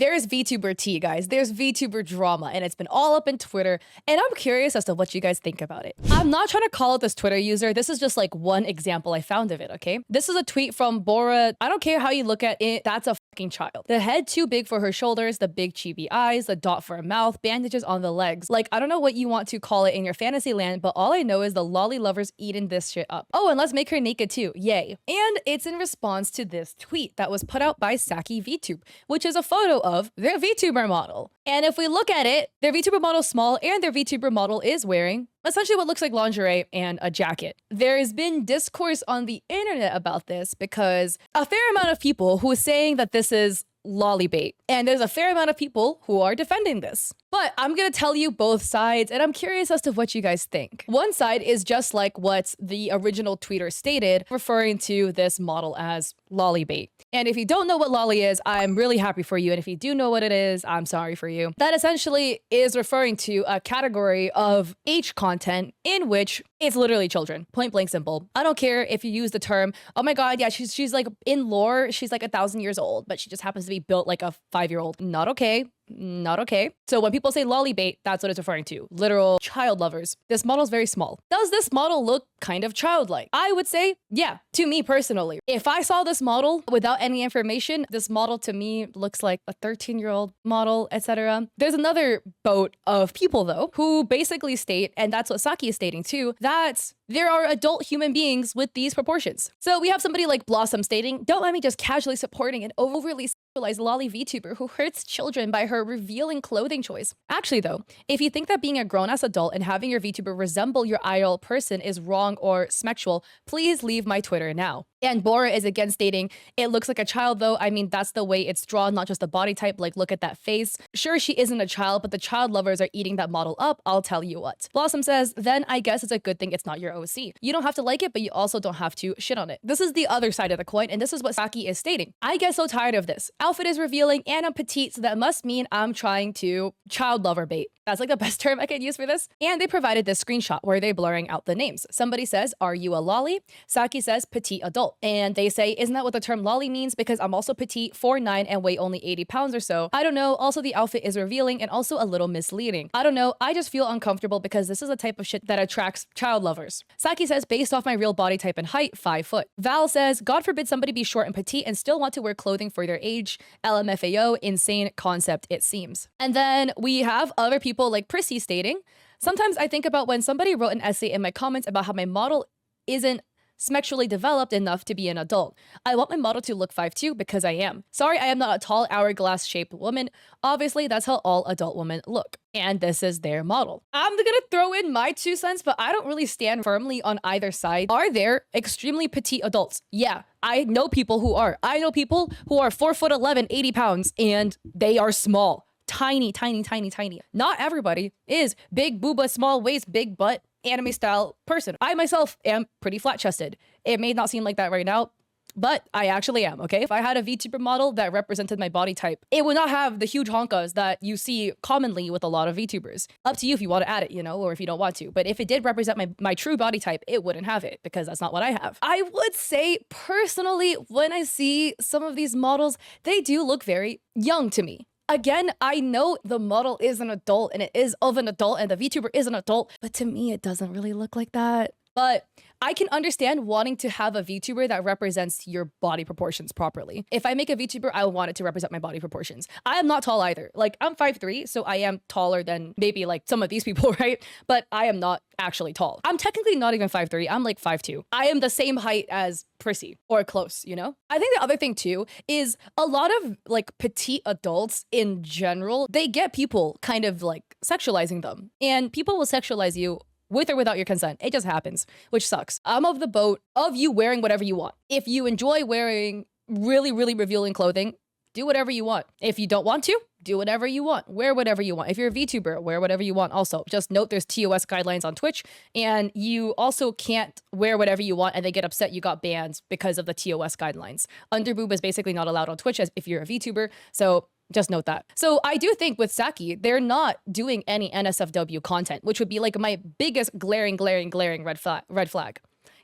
There's VTuber tea, guys. There's VTuber drama, and it's been all up in Twitter, and I'm curious as to what you guys think about it. I'm not trying to call out this Twitter user. This is just like one example I found of it, okay? This is a tweet from Bora. I don't care how you look at it, that's a fucking child. The head too big for her shoulders, the big chibi eyes, the dot for a mouth, bandages on the legs. Like, I don't know what you want to call it in your fantasy land, but all I know is the lolly lovers eating this shit up. Oh, and let's make her naked too. Yay. And it's in response to this tweet that was put out by Saki VTube, which is a photo of their VTuber model. And if we look at it, their VTuber model is small and their VTuber model is wearing essentially what looks like lingerie and a jacket. There has been discourse on the internet about this because a fair amount of people who are saying that this is lolly bait, and there's a fair amount of people who are defending this. But I'm gonna tell you both sides, and I'm curious as to what you guys think. One side is just like what the original tweeter stated, referring to this model as lolly bait. And if you don't know what lolly is, I'm really happy for you. And if you do know what it is, I'm sorry for you. That essentially is referring to a category of H content in which it's literally children. Point blank simple. I don't care if you use the term, oh my god, yeah, she's like in lore, she's like 1,000 years old, but she just happens to be built like a 5-year-old. Not okay. Not okay. So when people say lolly bait, that's what it's referring to. Literal child lovers. This model is very small. Does this model look kind of childlike? I would say, yeah, to me personally. If I saw this model without any information, this model to me looks like a 13-year-old model, etc. There's another boat of people though, who basically state, and that's what Saki is stating too, that there are adult human beings with these proportions. So we have somebody like Blossom stating, don't let me just casually supporting an overly sexualized lolly VTuber who hurts children by her revealing clothing choice. Actually though, if you think that being a grown-ass adult and having your VTuber resemble your IRL person is wrong or smexual, please leave my Twitter now. And Bora is again stating, it looks like a child though. I mean, that's the way it's drawn, not just the body type. Like, look at that face. Sure, she isn't a child, but the child lovers are eating that model up. I'll tell you what. Blossom says, then I guess it's a good thing it's not your OC. You don't have to like it, but you also don't have to shit on it. This is the other side of the coin, and this is what Saki is stating. I get so tired of this. Outfit is revealing and I'm petite, so that must mean I'm trying to child lover bait. That's like the best term I could use for this. And they provided this screenshot where they're blurring out the names. Somebody says, are you a lolly? Saki says, petite adult. And they say, isn't that what the term lolly means? Because I'm also petite, 4'9", and weigh only 80 pounds or so. I don't know. Also, the outfit is revealing and also a little misleading. I don't know. I just feel uncomfortable because this is the type of shit that attracts child lovers. Saki says, based off my real body type and height, 5 foot. Val says, God forbid somebody be short and petite and still want to wear clothing for their age. LMFAO, insane concept, it seems. And then we have other people like Prissy stating, sometimes I think about when somebody wrote an essay in my comments about how my model isn't smexually developed enough to be an adult. I want my model to look 5'2" because I am. Sorry, I am not a tall, hourglass-shaped woman. Obviously, that's how all adult women look. And this is their model. I'm gonna throw in my 2 cents, but I don't really stand firmly on either side. Are there extremely petite adults? Yeah, I know people who are. I know people who are 4'11", 80 pounds, and they are small. Tiny, tiny, tiny, tiny. Not everybody is big booba, small waist, big butt, anime style person. I myself am pretty flat chested. It may not seem like that right now, but I actually am, okay? If I had a VTuber model that represented my body type, it would not have the huge honkas that you see commonly with a lot of VTubers. Up to you if you want to add it, you know, or if you don't want to. But if it did represent my true body type, it wouldn't have it because that's not what I have. I would say personally, when I see some of these models, they do look very young to me. Again, I know the model is an adult and it is of an adult and the VTuber is an adult, but to me, it doesn't really look like that. But I can understand wanting to have a VTuber that represents your body proportions properly. If I make a VTuber, I want it to represent my body proportions. I am not tall either. Like, I'm 5'3", so I am taller than maybe like some of these people, right? But I am not actually tall. I'm technically not even 5'3", I'm like 5'2". I am the same height as Prissy, or close, you know? I think the other thing too is a lot of like petite adults in general, they get people kind of like sexualizing them. And people will sexualize you with or without your consent. It just happens, which sucks. I'm of the boat of you wearing whatever you want. If you enjoy wearing really, really revealing clothing, do whatever you want. If you don't want to, do whatever you want. Wear whatever you want. If you're a VTuber, wear whatever you want also. Just note there's TOS guidelines on Twitch, and you also can't wear whatever you want and they get upset you got banned because of the TOS guidelines. Underboob is basically not allowed on Twitch as if you're a VTuber, so just note that. So I do think with Saki, they're not doing any NSFW content, which would be like my biggest glaring red flag.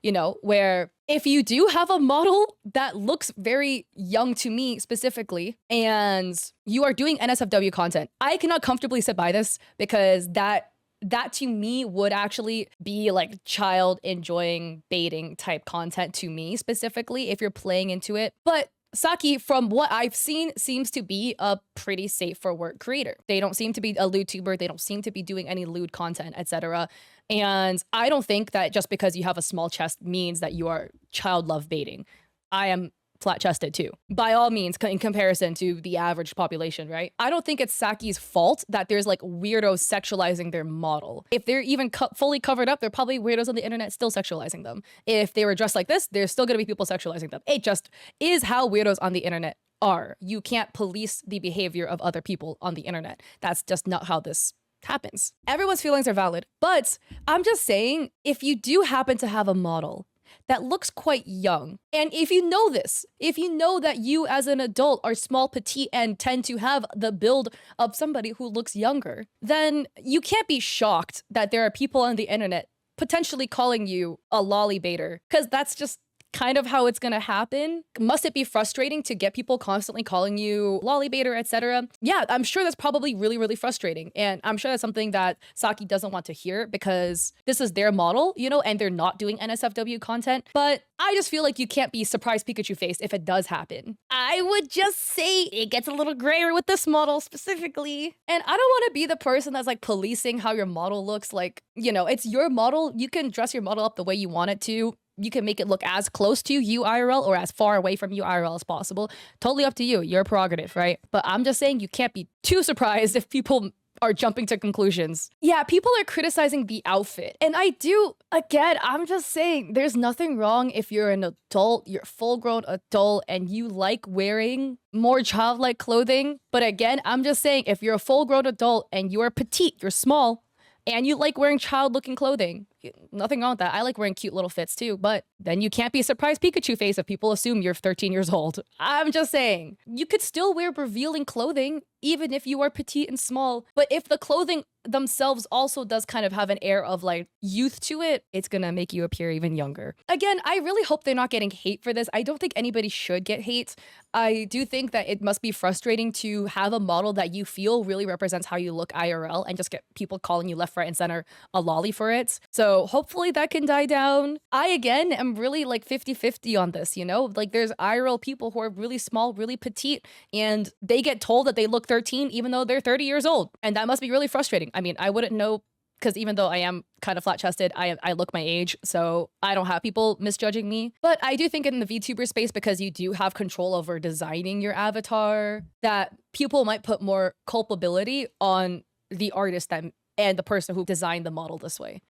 you know, where if you do have a model that looks very young to me specifically, and you are doing NSFW content, I cannot comfortably sit by this because that to me would actually be like child enjoying baiting type content to me specifically if you're playing into it. But Saki, from what I've seen, seems to be a pretty safe for work creator. They don't seem to be a lewd tuber. They don't seem to be doing any lewd content, etc. And I don't think that just because you have a small chest means that you are child love baiting. I am flat-chested too, by all means, in comparison to the average population, right? I don't think it's Saki's fault that there's like weirdos sexualizing their model. If they're even fully covered up, they're probably weirdos on the internet still sexualizing them. If they were dressed like this, there's still gonna be people sexualizing them. It just is how weirdos on the internet are. You can't police the behavior of other people on the internet. That's just not how this happens. Everyone's feelings are valid, but I'm just saying, if you do happen to have a model that looks quite young, and if you know this, if you know that you as an adult are small, petite, and tend to have the build of somebody who looks younger, then you can't be shocked that there are people on the internet potentially calling you a lolly baiter, because that's just kind of how it's gonna happen. Must it be frustrating to get people constantly calling you lolly baiter, etc.? Yeah, I'm sure that's probably really, really frustrating. And I'm sure that's something that Saki doesn't want to hear because this is their model, you know, and they're not doing NSFW content. But I just feel like you can't be surprised Pikachu faced if it does happen. I would just say it gets a little grayer with this model specifically. And I don't want to be the person that's like policing how your model looks. Like, you know, it's your model. You can dress your model up the way you want it to. You can make it look as close to you IRL or as far away from you IRL as possible. Totally up to you. Your prerogative, right? But I'm just saying you can't be too surprised if people are jumping to conclusions. Yeah, people are criticizing the outfit. And I do, again, I'm just saying there's nothing wrong if you're an adult, you're a full-grown adult, and you like wearing more childlike clothing. But again, I'm just saying if you're a full-grown adult and you're petite, you're small, and you like wearing child-looking clothing, nothing wrong with that. I like wearing cute little fits too, but then you can't be surprised Pikachu face if people assume you're 13 years old. I'm just saying, you could still wear revealing clothing even if you are petite and small, but if the clothing themselves also does kind of have an air of like youth to it, it's gonna make you appear even younger. Again, I really hope they're not getting hate for this. I don't think anybody should get hate. I do think that it must be frustrating to have a model that you feel really represents how you look IRL and just get people calling you left, right, and center a lolly for it. So hopefully that can die down. I, again, am really like 50-50 on this, you know? Like there's IRL people who are really small, really petite, and they get told that they look 13 even though they're 30 years old. And that must be really frustrating. I mean, I wouldn't know because even though I am kind of flat-chested, I look my age, so I don't have people misjudging me. But I do think in the VTuber space, because you do have control over designing your avatar, that people might put more culpability on the artist and the person who designed the model this way.